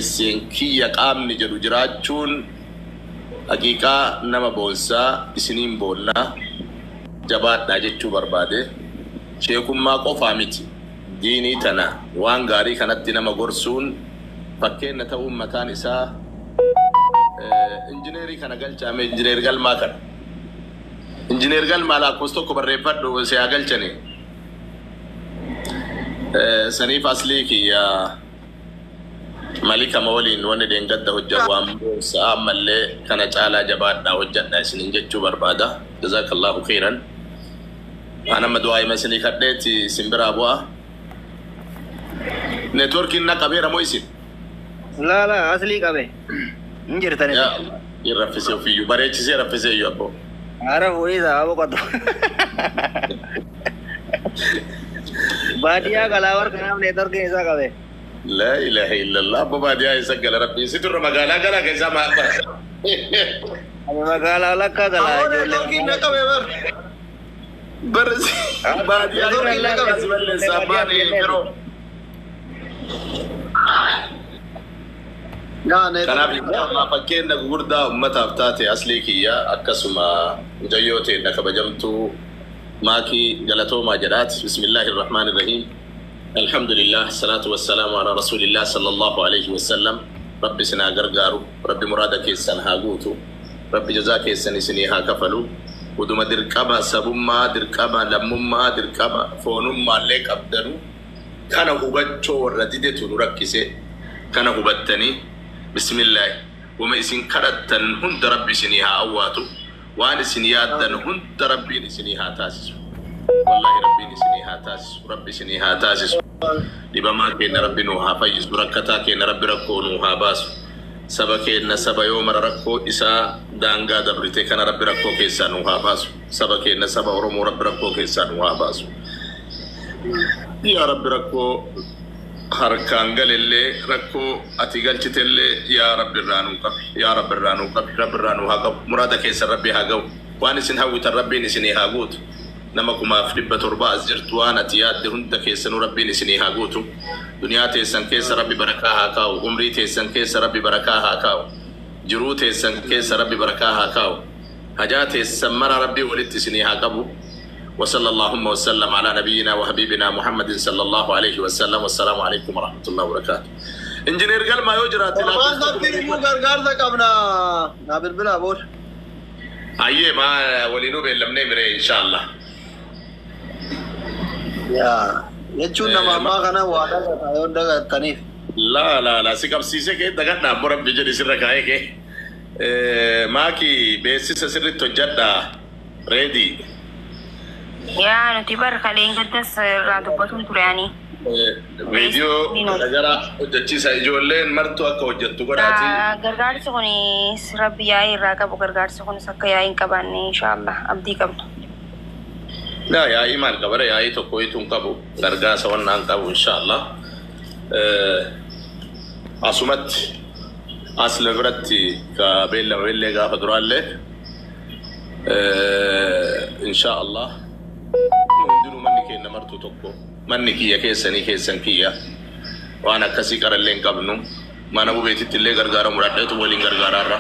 obboleesseen kiyya qaamni jedhu jiraachuun haqiiqaa nama boonsaa isiniin boonnaa jabaadhaa jechuu barbaade sheekummaa qofaa miti diinii tana waan gaarii kanatti nama gorsuun fakkeenya ta'uu mataan isaa injineerii kana galchaame injineer galmaa kana injineer galmaa lakkoofsa tokko barreeffadhu siyaa galchanii saniif aslii kiyya malika mawaliin wanni deengadda hojjaa waan sa'a mallee kana caalaa jabaadhaa hojjadhaa isiniin jechuu barbaada jazakallahu khairan ana madu'aa isinii kadheeti simbiraa bu'aa networkiin na qabeera moo isin la asli qabe injirtani ya irrafise ofiyyuu bareechisee raffise iyyuu abbo ara ho'iisa abo qatu baadiyaa kalawar kanaaf networkiin isaa qabe la ilaha illallah abbo baadiyaa isa gala rabbii siturra magaalaa gala keessa maabba magaalaa lakka gala networkiin na qabe barsi baadiyaa gala keessa balle sabaani pero kanaaf amma fakkeenya gurguddaa ummataaf taate aslii kiyya akkasuma mujayyoo ta'e kabajamtuu maakii galatoomaa jedhaati bismillahir rahmaanir rahiim alhamdulillah salatu wassalamu ala rasulillah sallallahu alayhi wasallam rabbi sinaa gargaaru rabbi muraada keessan haa guutu rabbi jazaa keessan isinii haa kafalu uduma dirqama sabummaa dirqama lammummaa dirqama foonummaallee qabdanu kana hubachoo warra didetu nu rakkise kana hubattanii bismillah wama isin kadhattan hunda rabbi isinii haa awwaatu waan isin yaaddan hunda rabbiin isinii haa taasisu wallahi rabbiin isinii haa taasisu rabbi isinii haa taasisu dhibamaa keenya rabbi nuu haa fayyisu rakkataa keenya rabbi rakkoo nuu haa baasu saba keenya saba yoo mara rakkoo isaa daangaa dabrite kana rabbi rakkoo keessaa nuu haa baasu saba keenya saba oromoo rabbi rakkoo keessaa nuu haa baasu yaa rabbi rakkoo harkaan galillee rakkoo ati galchitellee yaa rabbi irraanuu qabi yaa rabbi irraanuu qabi rabbi irraanuu haa qabu muraada keessa rabbi haa ga'u waan isin hawwitan rabbiin isinii haa guutu nama 1700 as jirtu waan ati yaadde hunda keessanuu rabbiin isinii haa guutu duniyaa teessan keessa rabbi barakaa haa kaa'u umrii teessan keessa rabbi barakaa haa kaa'u jiruu teessan keessa rabbi barakaa haa kaa'u hajaa teessan mara rabbii walitti isinii haa qabu وصلى اللهم وسلم على نبينا وحبيبنا محمد صلى الله عليه وسلم والسلام عليكم ورحمة الله وبركاته انجينير قال ما يجرى ما نبتدي مو غرغر قبنا نابل بلا بوش ايه ما ولينو بلمني مري ان شاء الله يا يجونا ما كان وادا يودا كنيف لا سيكب سيسه كي دغنا نامبر بيجي سركاي كي ماكي بيسيس سر تجدا ريدي يا نتبر خلين قدس رادو بطن تراني فيديو أجرا وجدتي سايجولين مرتو أكو وجدتو قراتي غرغار سكوني ربي ياي راكب غرغار سكوني سكا ياي كباني إن شاء الله أبدي قبل لا يا إيمان كبر يا إيه تكوي تنكبو غرغار سوون نانكبو إن شاء الله أسمت أصل برتي كبيلا ويلي غافدرالله إن شاء الله مندرو مني كنا مرتو تكو مني كيا كيسني كيسن كيا وانا كسي كارلين قبنو ما نبو بيتي تلي غرغارا مرادة تولين غرغارا را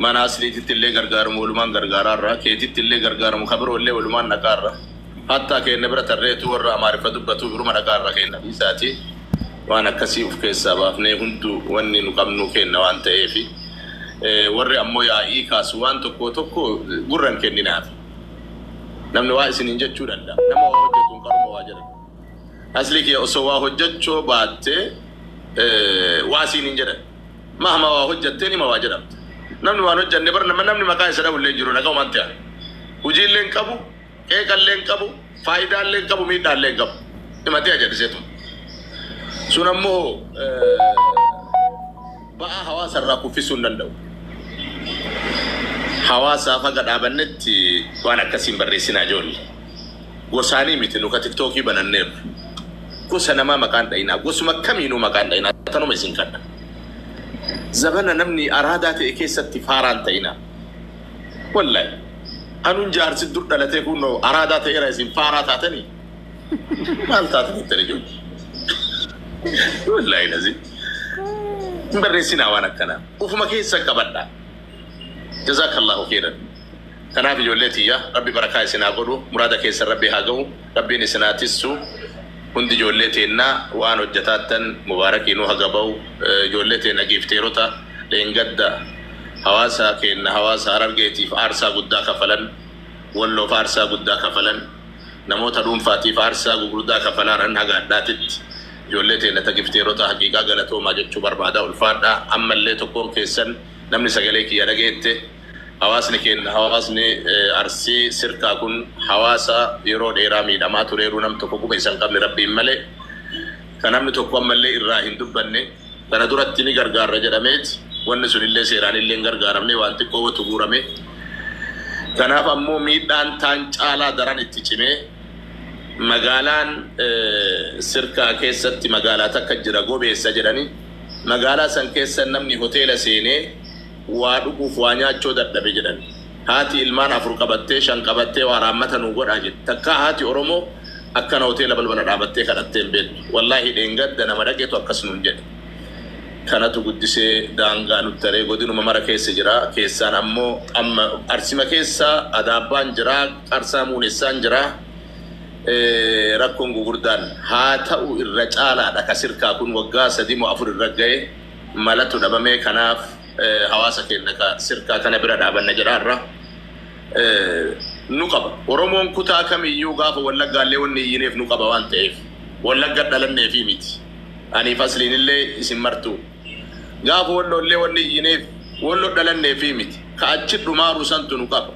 ما ناسلي تلي غرغارا مولمان غرغارا را كيتي تلي غرغارا مخبر ولي ولمان نكار را حتى كي نبرة تريتو ورا معرفة دبتو برما نكار را كينا بيساتي وانا كسي وفكيسا بافني هنتو واني نقبنو كينا وانت ايفي وري أمو يا إيكاس وان تكو غران كيني نافي namni waa isin jechuu danda'a nama waa hojjetuun qaruma waa jedhan asli kee osoo waa hojjechuu baatte waa isin jedhan mahama waa hojjettee nima waa jedhamte namni waan hojjenne bar namni maqaa isa dhabullee jiru nagaa waan ta'an hojiillee qabu qeeqallee qabu faayidaallee qabu miidhaallee qabu himatee ajadiseetu sun ammoo ba'aa hawaasa irraa kuffisuu hin danda'u حواسا فقد عبنت وانا كسين بريسنا جول وساني مثل نوكا تيك توكي بنانير كوسنا ما مكان دينا كوسما كمينو مكان دينا تنو ميسين كنا زبنا نمني أرادات إكيسة تفاران تينا والله أنو جار سدور دلته كونو أرادات إيراسين فارات تاني مال تاتني ترجو والله لازم برسنا وانا كنا وفما كيس كبرنا جزاك الله خيرا كنا في جولتي يا ربي بركة سنا قولو مرادك يسر ربي هاجو ربي نسنا تسو هندي جولتنا وانو جتاتن مباركينو هاجبو جولتنا جيفتيروتا لينجد حواسا كين حواسا رجيتي فارسا قدا كفلن ولو فارسا قدا كفلن نموت روم فاتي فارسا قدا كفلن أنها قداتت جولتنا تجيفتيروتا حقيقة قالتو ما جتشو بربادا والفادا أما اللي تكون كيسن نمني سجليك يا رجيتي حواسني كين حواسني أرسي سرقة كون حواسا يرود إيرامي دما تريرو نم تكوكو بيسان قبل ربي ملء كنام تكوكو ملء إراهين دبني كنا دورت تيني غرغار رجداميت والنسون اللي سيران اللي غرغارمني وانتي قوة تغورمي كنا فمو ميدان تانج على دران اتجمي مغالان سرقة كيست مغالا تكجرا غوبي سجراني مغالا سن كيسن نمني هوتيل سيني وادوكو فوانيا چودت دبجدن هاتي ilmaan afur qabattee shan qabattee waraamata nu godha jette takka haati oromoo akkana hoteela balbala dhaabattee kadhattee hin beektu wallahi dheengadda nama dhaqeetu akkas nuun jedhe kanatu guddisee daangaa nutti taree godinuma mara keessa jira keessaan ammoo amma arsima keessa adaabbaan jira qarsaa muunessaan jira rakkoon gugurdaan haa ta'u irra caalaadha ka sirkaa kun waggaa 3 moo 4 irra ga'e malatu dhabamee kanaaf حواسا كأنك سرقة كان برد عبنا جرارة نقبة ورمون كتا كم يوقف ولا قال لي وني ينف نقبة وانتف ولا قد لنا في ميت أنا فصلين اللي اسم مرتو قاف ولا اللي وني ينف ولا دلنا في ميت كأجد ما رسنت نقبة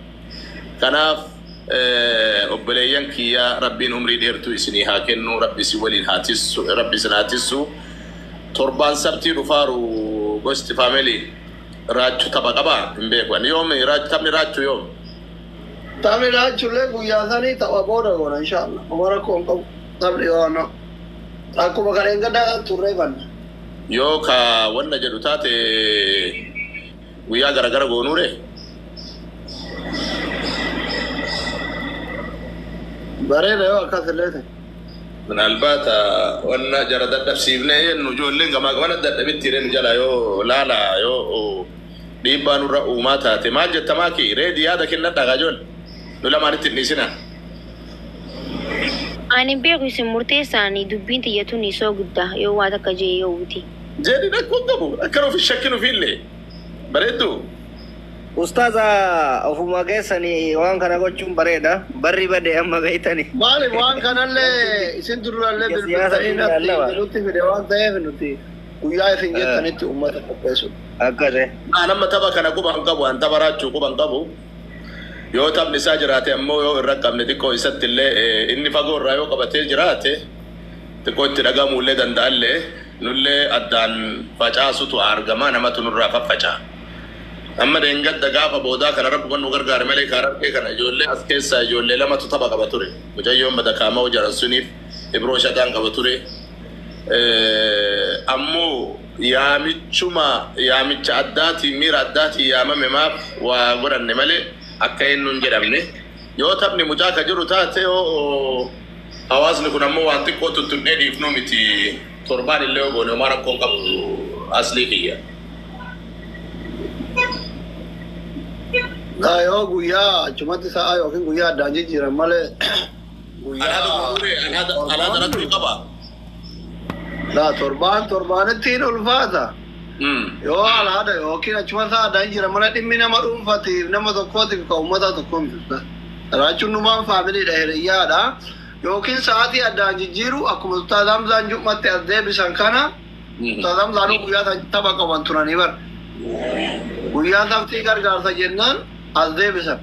كناف أبليان كيا ربي نمري ديرتو إسنيها كنو ربي سوالين هاتيس ربي سناتيسو تربان سبتي رفارو غوست فاميلي راجو تبقى مبيكوان يوم راج تبني راجو يوم تبني راجو لك ويا ثاني تبقى بورا إن شاء الله أمركم تبني وانا aku bakalan kada turreban yo ka wanda jadu tate wiya gara-gara gonure bare da yo akaselete من الباتا وانا جرد الدفسيبنا النجول لنغا ما قوانا الدبتيرين جلا يو لا لا يو ديبانو رأو ماتا تماجة تماكي ريدي هذا كنا دغاجول نولا ما نتنسينا أنا بيقول سمرتي ساني دبين تياتوني سو قدا يو وادا كجي يوتي جدي نكون قبو أكرو في الشكل في اللي بريدو Ustaz ofuma keessani waan kana gochuun bareeda barri bade amma beeytani maali waan kanalle isin durralle bilutti fide waan ta'eef nuti guyyaa isin jettanitti ummata qopheessu akkase nama tapha kana quban qabu an tabaraachuu quban qabu yoo taphni isaa jiraate ammoo yoo irra qabne xiqqoo isatti illee inni fagoo irraa yoo qabatee jiraate xiqqoo itti dhagamuullee danda'allee nullee addaan facaasutu argama namatu nurraa faffaca'a أما دينجد دعاء فبودا كان رب من وغير غير ملك كارب كان يجولي أسكيس يجولي لما تطبق كبتوري وجاي يوم بدأ كامو وجرى السنيف إبروشة دان كبتوري أمو يا ميتشوما يا ميتشاداتي ميراداتي يا ماما وغير النملة أكين ننجر مني يوتابني مجاك جرو تاتي أو أواز نكون أمو وانتي كوتو تنادي فنومتي تربان اللي هو بنو مارا كونكا أصلي كيا لا يو غويا چمت سا يو كن غويا دانجي جيرا مال غويا على هذا ركوي قبا لا تربان تين الفاتا يو على هذا يو كن چمت سا دانجي جيرا مال دمنا مرون فاتي نما تو كوتي كومتا تو كوم راچو نما فاميلي دهريا دا يو كن ساعتي دانجي جيرو اكو تادام زانجو مت ادي بسانكانا تادام زانو غويا تبا كوانتراني بر غويا تفتي غارغار جنان أزدي بسم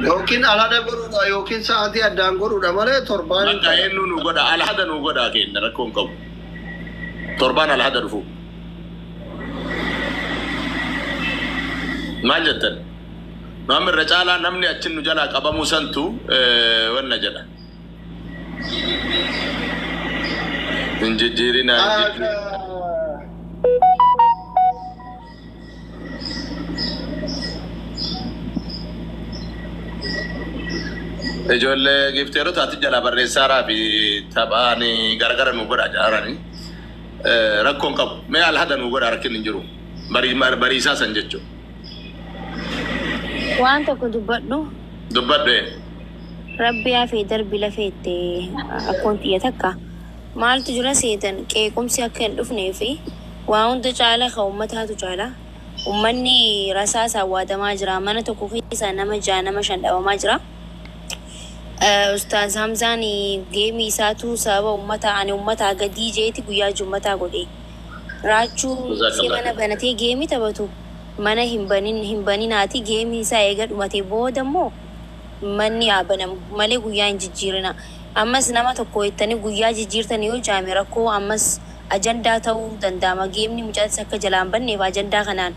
يمكن على ده غرو يمكن ساعتي أدان غرو ده ماله تربان كأي نوغدا على هذا نوغدا كين نركون كم تربان على هذا رفو ما جتن نعم الرجال نمني أتشن نجلا كابا موسنتو ونجلا من جديرنا ijoollee gifteerota ati jala barreessaraa fi taphaani gargara nu godha jaarani rakkoon qabu mee al hadan ugo rakkin hin jiru bari isaa san jechuun waan tokko dubbadhu rabbi yaa fi darbi lafeette akkoon xiyya takka maaltu jira seetan qeequmsi akka hin dhufnee fi waa hunda caala ka ummataatu caala ummanni rasaasa waadamaa jira mana tokko keessa nama 6 nama 5 dhawamaa jira Ustaz Hamzaan geemi isaatu sababa ummata ani ummata gadi jeeti guyyaa jummataa godhe raachuu si mana banatee geemi taphatu mana himbaninaati geemi isaa eega dhumatee boodammoo manni abanamu malee guyyaa hin jijjiirina ammas nama tokko ittanii guyyaa jijjiirtanii yoo jaame rakkoo ammas ajandaa ta'uu danda'ama geemni mucaas akka jalaan banneef ajandaa kanaan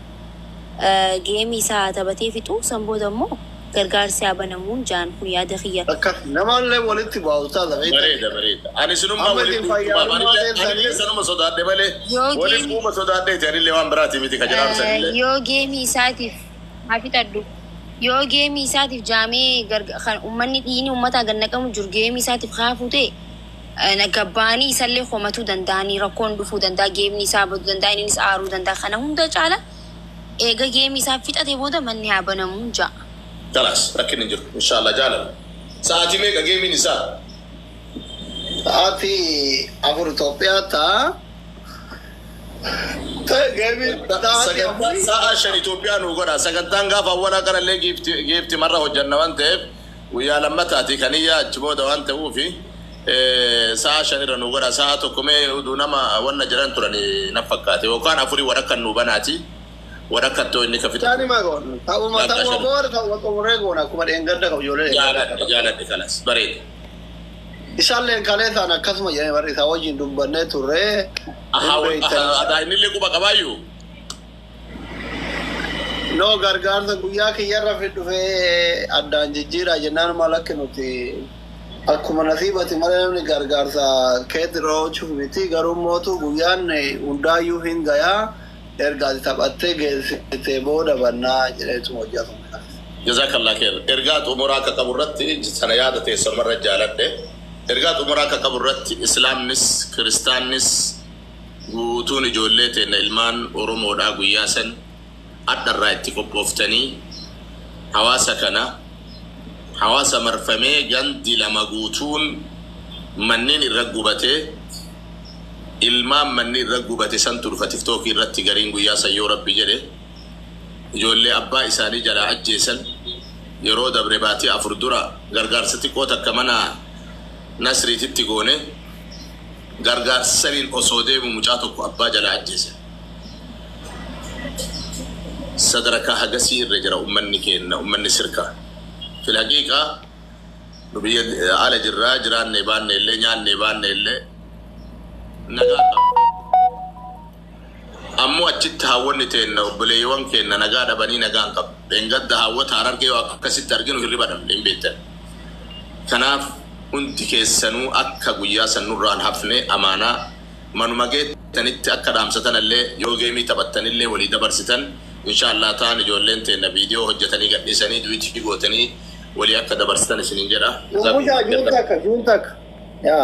geemi isaa taphatee fixu san boodammoo gargaarsi abanamuun jaan kun yaada khiyya namallee walitti baawutaa bareeda ani sunuma walitti sanuma sodaadhe malee walitti kuma sodaadhe ta'anillee waan biraati miti ka jalaam sanillee yoo geemi isaatiif hafitadhu yoo geemi isaatiif jaamee kan ummanni dhiini ummata gannaqamu jiru geemi isaatiif haafuu ta'e nagabbaanii isallee homatuu danda'anii rakkoon dhufuu danda'a geemni isaa baduu danda'a innis aaruu danda'a kana hunda caala eega geemi isaa fixate booda manni abanamuun jaa خلاص لكن نجر ان شاء الله جالا ساعتي ميغا جيمي نساء ساعتي افور توبيا تا جيمي ساعة شن توبيا نوغرا سكنتان غاف اولا كان اللي جيبتي مرة وجنة وانت ويا لما تاتي كانيا جمودة وانت وفي ساعة شن نوغرا ساعة تكمي ودونما وانا جران تراني نفكاتي وكان افوري وركا نوباناتي وركتو إنك في تاني ما قول تاو ما تاو بور تاو توريغونا كمان إنغرنا كوجولة جالت خلاص بريد إن شاء الله كله ثانا كسمة يعني بريد ثاو جين دبنا توري ada ini leku bakabayu no gargar sa guya ke yarra fitu fe adda jijira jenan malak nuti akuma nasibati malam ni gargar sa kedro chumiti garum motu guyan ne undayu hingaya ergazi tabatte gelsite boda banna jiretu mojatu jazakallah khair ergat umuraka kaburratti sanayada te samar jaladde ergat umuraka kaburratti islamnis kristanis gutuni jollete na ilman oromo da guyasan addarra itti qopoftani hawasa kana hawasa marfame gandi lama gutun mannin irragubate ilman manni irragubate santur fa tiktok irratti garin guyasa yo rabbi jede jolle abba isani jala ajjesan yero dabre bati afurdura gargarsati kota kamana nasri tittigone gargar sarin osode mu mucato ko abba jala ajjesan sadraka hagasi irjara ummanni kenna ummanni sirka fil haqiqa rubiya ala jirran ne banne le nyan ne banne le naga ammo achitta hawonni tenna obule yon kenna naga da bani naga qab bengadda hawata ararge wa kasit targinu hiribadam limbeta kanaf unti kesanu akka guyya sanurran hafne amana manumage tanitti akka damsatan alle yogemi tabattanille wali dabarsitan inshallah taani jollente na video hojjatani gaddisani duiti gotani wali akka dabarsitan sinin jeda juntak ya